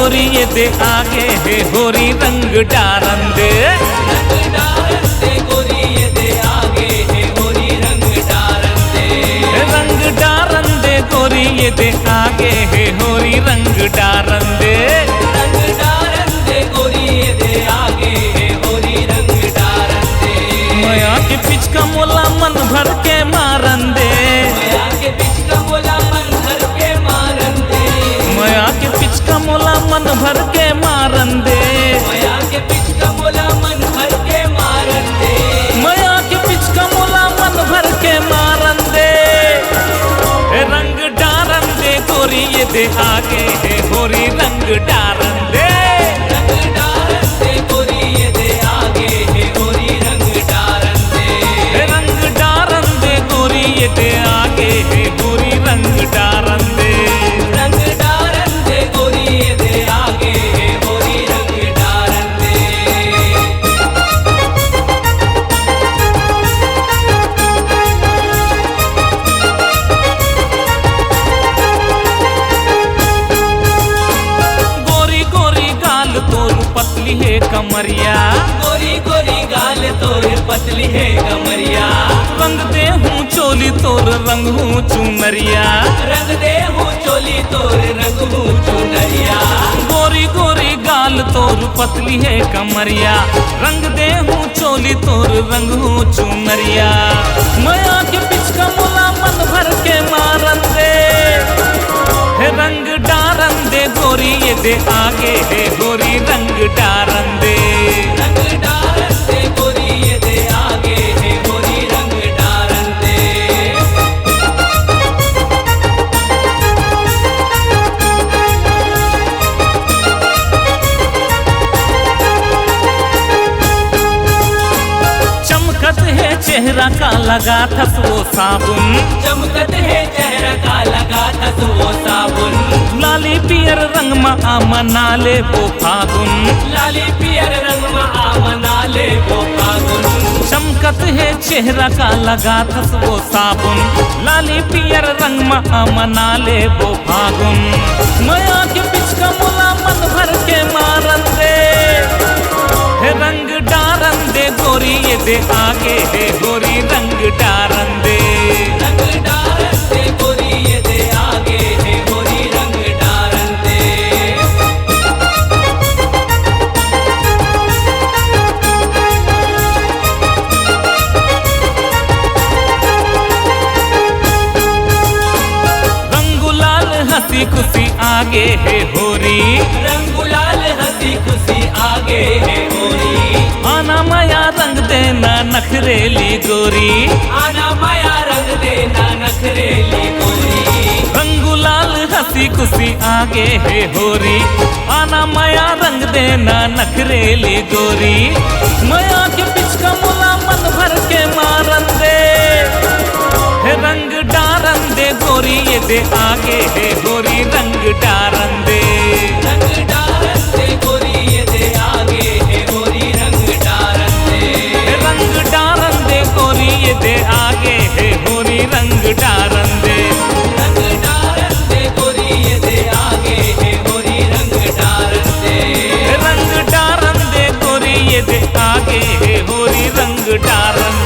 गोरी ये दे आगे है होरी रंग डारन दे। रंग डारन दे गोरी ये दे आगे है होरी रंग डारन दे। रंग डारन दे गोरी ये दे आगे है होरी रंग डारन दे। रंग डारन दे गोरी ये दे आगे है होरी रंग डारन दे। माया के पिचका मोला मन भर के मारन दे। माया के पिचका मोला मन भर के मारन दे। माया के पिचका मोला मन भर के मारन दे। माया के पिचका मोला मन भर के मारन दे। माया के पिचका मोला मन भर के मारन दे। रंग डारन दे गोरी ये दे आगे है होरी रंग डारन दे। रंग डारन दे गोरी ये दे आगे है होरी रंग डारन दे। रंग डारन दे गोरी ये दे आगे है होरी रंग डारन दे। रंग डारन दे गोरी ये दे आगे है होरी रंग डारन दे। गोरी गोरी गाल तोर पतली है कमरिया। गोरी गोरी गाल तोर पतली है कमरिया। रंग दे हूँ चोली तोर रंग हूँ चुनरिया। रंग दे हूँ चोली तोर रंग हूँ चुनरिया। गोरी गोरी गाल तोर पतली है कमरिया। रंग दे हूँ चोली तोर रंग हूँ चुनरिया। माया के पिचका मोला मन भर के मारन दे। रंग डारन दे गोरी ये दे आगे है गोरी रंग डारन दे। रंग डारन दे गोरी ये दे आगे है गोरी रंग डारन दे। चमकत है चेहरा का लगा था वो साबुन। चमकत है चेहरा का लगा था वो साबुन। लाली पियर रंग में आ मना ले वो फागुन। लाली पियर रंग में आ मना ले वो फागुन। चमकत है चेहरा का लगा था वो साबुन। लाली पियर रंग में आ मना ले वो फागुन। माया के पिचका मोला मन भर के मारन दे। रंग डारन दे गोरी ये दे आगे है गोरी रंग डारन दे। रंग डारन दे गोरी ये दे आगे है गोरी रंग डारन दे। रंगुलाल हंसी खुशी आगे है होरी। रंगुलाल हंसी खुशी आगे है होरी। आना माया रंग देना नखरेली गोरी। आना माया रंग देना नखरेली गोरी। रंगुलाल हंसी खुशी आगे है होरी। आना माया रंग देना नखरेली गोरी। माया के पिचका मोला मन भर के मारन दे। रंग डारन दे गोरी ये दे आगे है होरी रंग डारन दे। रंग डारन दे गोरी ये दे आगे है होरी रंग डारन दे। रंग डारन दे गोरी ये दे आगे है होरी रंग डारन दे। रंग डारन दे गोरी ये दे आगे है होरी रंग डारन दे। रंग डारन दे गोरी ये दे आगे है होरी रंग डारन